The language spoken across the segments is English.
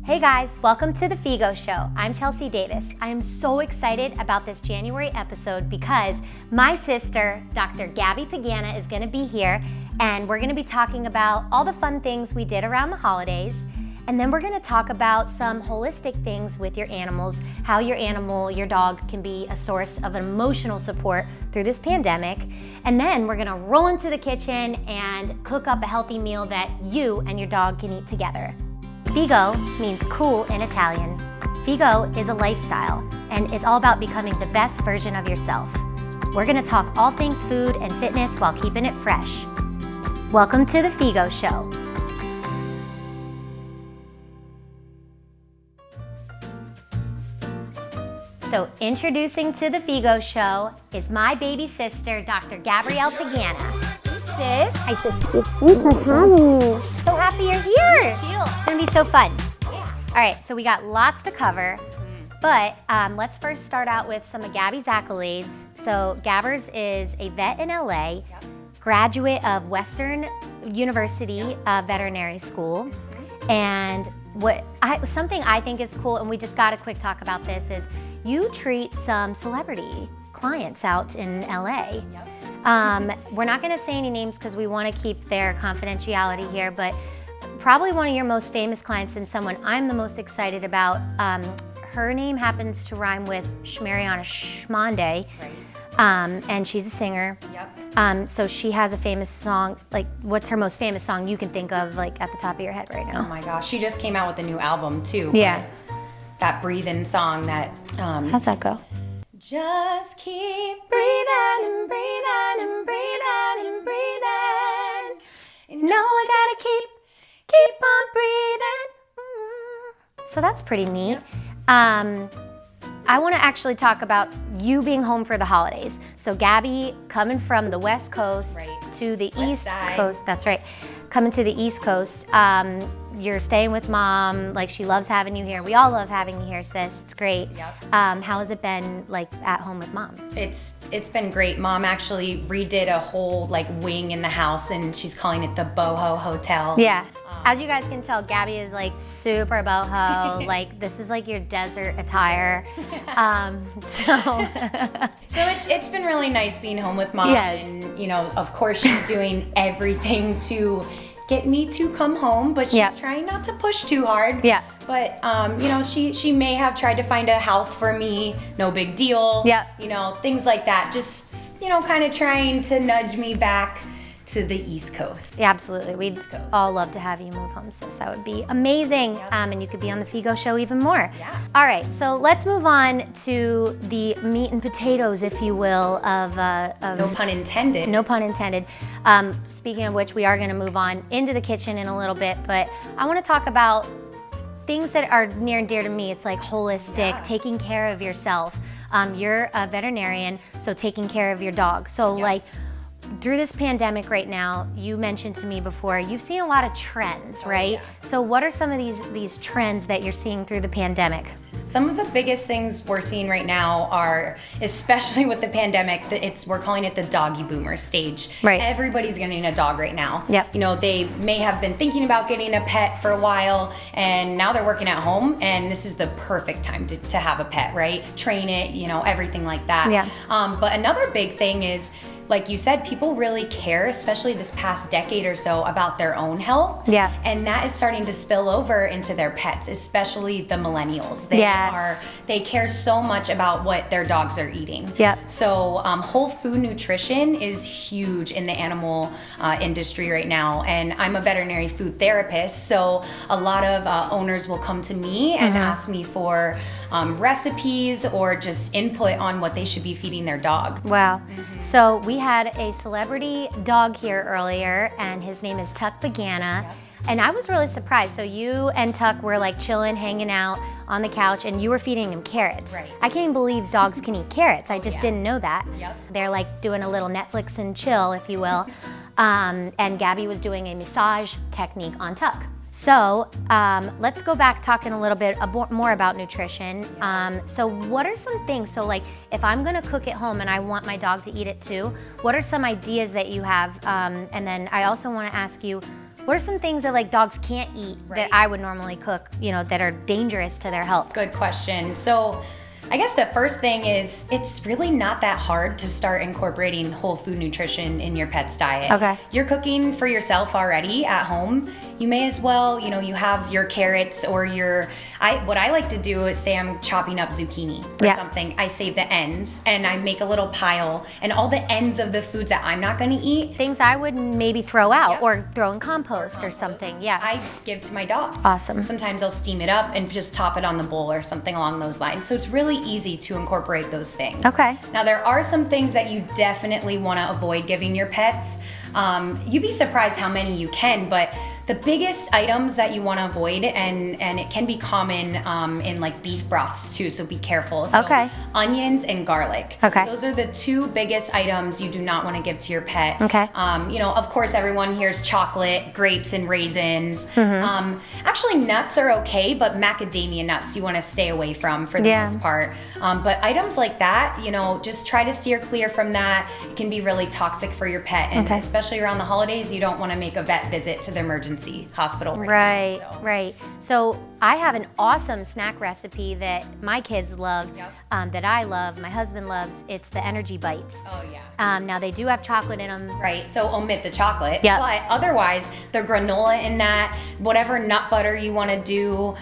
Hey guys, welcome to the Figo Show. I'm Chelsea Davis. I am so excited about this January episode because my sister, Dr. Gabby Pagana, is gonna be here and we're gonna be talking about all the fun things we did around the holidays. And then we're gonna talk about some holistic things with your animals, how your animal, your dog, can be a source of emotional support through this pandemic. And then we're gonna roll into the kitchen and cook up a healthy meal that you and your dog can eat together. Figo means cool in Italian. Figo is a lifestyle, and it's all about becoming the best version of yourself. We're gonna talk all things food and fitness while keeping it fresh. Welcome to the Figo Show. So introducing to the Figo Show is my baby sister, Dr. Gabrielle Pagana. Hey, sis. Hi, sis. Thanks for having me. So happy you're here. Me too. It's gonna be so fun. Yeah. All right, so we got lots to cover, but let's first start out with some of Gabby's accolades. So Gabbers is a vet in LA, graduate of Western University Veterinary School, and something I think is cool, and we just got a quick talk about this, is you treat some celebrity clients out in LA. Yep. We're not gonna say any names because we wanna keep their confidentiality here, but probably one of your most famous clients and someone I'm the most excited about, her name happens to rhyme with Shmariana Shmonday, Right. and she's a singer. Yep. So she has a famous song, like what's her most famous song you can think of, like at the top of your head right Oh now? my gosh, she just came out with a new album too. Yeah. That breathing song that. How's that go? Just keep breathing and breathing and breathing and breathing. You know I gotta keep on breathing. So that's pretty neat. I want to actually talk about you being home for the holidays. So Gabby coming from the West Coast Right. to the West East side. Coast. That's right. Coming to the East Coast. You're staying with mom. Like, she loves having you here. We all love having you here, sis. It's great. Yep. How has it been, like, at home with mom? It's been great. Mom actually redid a whole like wing in the house, and she's calling it the Boho Hotel. Yeah. As you guys can tell, Gabby is like super boho. Like, this is like your desert attire. So it's been really nice being home with mom. Yes. And you know, of course, she's doing everything to get me to come home, but she's Yeah. trying not to push too hard. Yeah. But you know, she may have tried to find a house for me. No big deal. Yeah. You know, things like that. Just, you know, kind of trying to nudge me back to the East Coast. Yeah, absolutely. We'd East Coast. all love to have you move home, sis. That would be amazing. Yep. And you could be on the Figo Show even more. Yeah. All right, so let's move on to the meat and potatoes, if you will, of No pun intended. no pun intended. Speaking of which, we are going to move on into the kitchen in a little bit, but I want to talk about things that are near and dear to me. It's like holistic, Yeah. taking care of yourself. You're a veterinarian, so taking care of your dog. So Yeah. like, through this pandemic right now, you mentioned to me before, you've seen a lot of trends, right? yeah. So what are some of these trends that you're seeing through the pandemic? Some of the biggest things we're seeing right now are, especially with the pandemic, we're calling it the doggy boomer stage. Right. Everybody's getting a dog right now. Yep. You know, they may have been thinking about getting a pet for a while, and now they're working at home, and this is the perfect time to have a pet, right? Train it, you know, everything like that. Yeah. But another big thing is, like you said, people really care, especially this past decade or so, about their own health. Yeah. And that is starting to spill over into their pets, especially the millennials. Yes. They care so much about what their dogs are eating. Yep. So whole food nutrition is huge in the animal industry right now. And I'm a veterinary food therapist, so a lot of owners will come to me and ask me for recipes or just input on what they should be feeding their dog. Wow. So we had a celebrity dog here earlier, and his name is Tuck Pagana. Yep. And I was really surprised. So you and Tuck were like chilling, hanging out on the couch, and you were feeding him carrots. Right. I can't even believe dogs can eat carrots. I just yeah. didn't know that. Yep. They're like doing a little Netflix and chill, if you will. And Gabby was doing a massage technique on Tuck. So let's go back talking a little bit more about nutrition. So what are some things, so like if I'm gonna cook at home and I want my dog to eat it too, what are some ideas that you have? And then I also wanna ask you, What are some things that like dogs can't eat that I would normally cook, you know, that are dangerous to their health? Good question. So I guess the first thing is it's really not that hard to start incorporating whole food nutrition in your pet's diet. Okay. You're cooking for yourself already at home. You may as well, you know, you have your carrots or what I like to do is say I'm chopping up zucchini or something. I save the ends and I make a little pile and all the ends of the foods that I'm not gonna eat. Things I would maybe throw out or throw in compost or something. Yeah. I give to my dogs. Awesome. Sometimes I'll steam it up and just top it on the bowl or something along those lines. So it's really easy to incorporate those things. Okay. Now there are some things that you definitely want to avoid giving your pets. You'd be surprised how many you can, but the biggest items that you want to avoid, and it can be common in like beef broths too, so be careful. So onions and garlic. Okay. Those are the two biggest items you do not want to give to your pet. Okay. You know, of course, everyone hears chocolate, grapes, and raisins. Actually, nuts are okay, but macadamia nuts you want to stay away from for the most part. But items like that, you know, just try to steer clear from that. It can be really toxic for your pet, and especially around the holidays, you don't want to make a vet visit to the emergency hospital. Right. So I have an awesome snack recipe that my kids love, that I love, my husband loves. It's the energy bites. Oh yeah. Now they do have chocolate in them. Right, so omit the chocolate. But otherwise, the granola in that, whatever nut butter you want to do,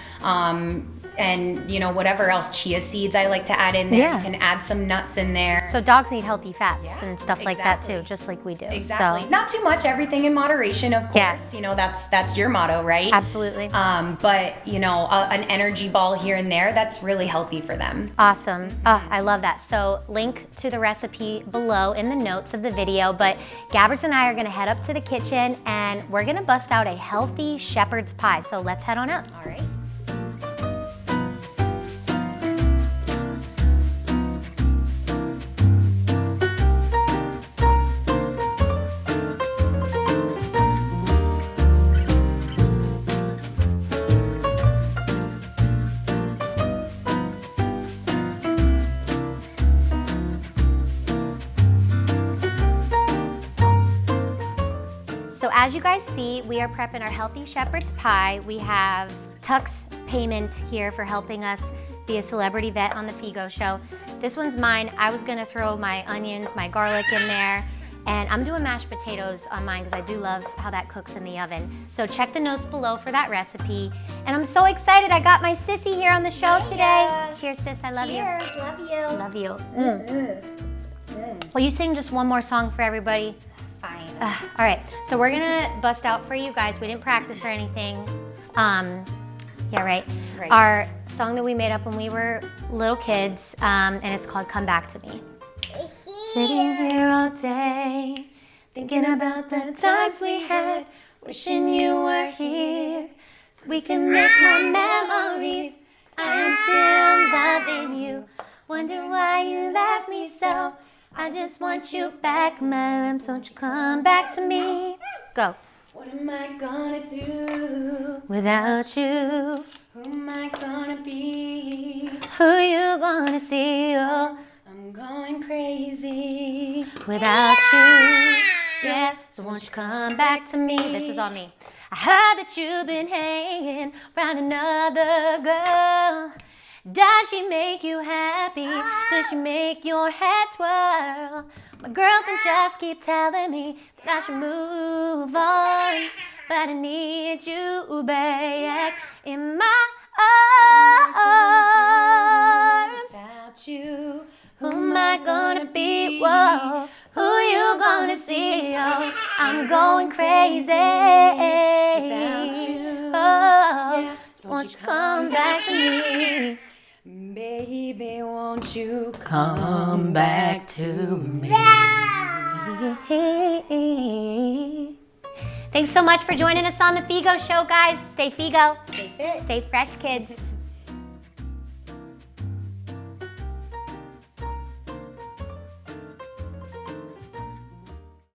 and you know, whatever else, chia seeds I like to add in there. You can add some nuts in there. So dogs need healthy fats and stuff like that too, just like we do. Exactly. So. Not too much, everything in moderation, of course. You know, that's your motto, right? Absolutely. But you know, an energy ball here and there, that's really healthy for them. Awesome. Oh, I love that. So link to the recipe below in the notes of the video, but Gabbers and I are gonna head up to the kitchen and we're gonna bust out a healthy shepherd's pie. So let's head on up. All right. So as you guys see, we are prepping our healthy shepherd's pie. We have Tuck's payment here for helping us be a celebrity vet on the Figo show. This one's mine. I was gonna throw my onions, my garlic in there, and I'm doing mashed potatoes on mine because I do love how that cooks in the oven. So check the notes below for that recipe. And I'm so excited, I got my sissy here on the show today. Cheers, sis, I love you. Cheers, love you. Love you. Will you sing just one more song for everybody? Fine. All right, so we're gonna bust out for you guys. We didn't practice or anything. Our song that we made up when we were little kids, and it's called Come Back to Me. Sitting here all day, thinking about the times we had, wishing you were here, so we can make more memories. I am still loving you, wonder why you left me so. I just want you back, my lips, won't you come back to me? Go. What am I gonna do without you? Who am I gonna be? Who you gonna see? Oh, I'm going crazy without you. Yeah, so won't you come back to me? This is on me. I heard that you've been hanging around another girl. Does she make you happy? Does she make your head twirl? My girlfriend just keep telling me that I should move on, but I need you back in my arms. Without you, who am I gonna be? Whoa, who you gonna see? Oh, I'm going crazy without you. Oh, so won't you come back to me? Baby, won't you Come back to me. Thanks so much for joining us on the Figo show, guys. Stay Figo. Stay fit. Stay fresh, kids.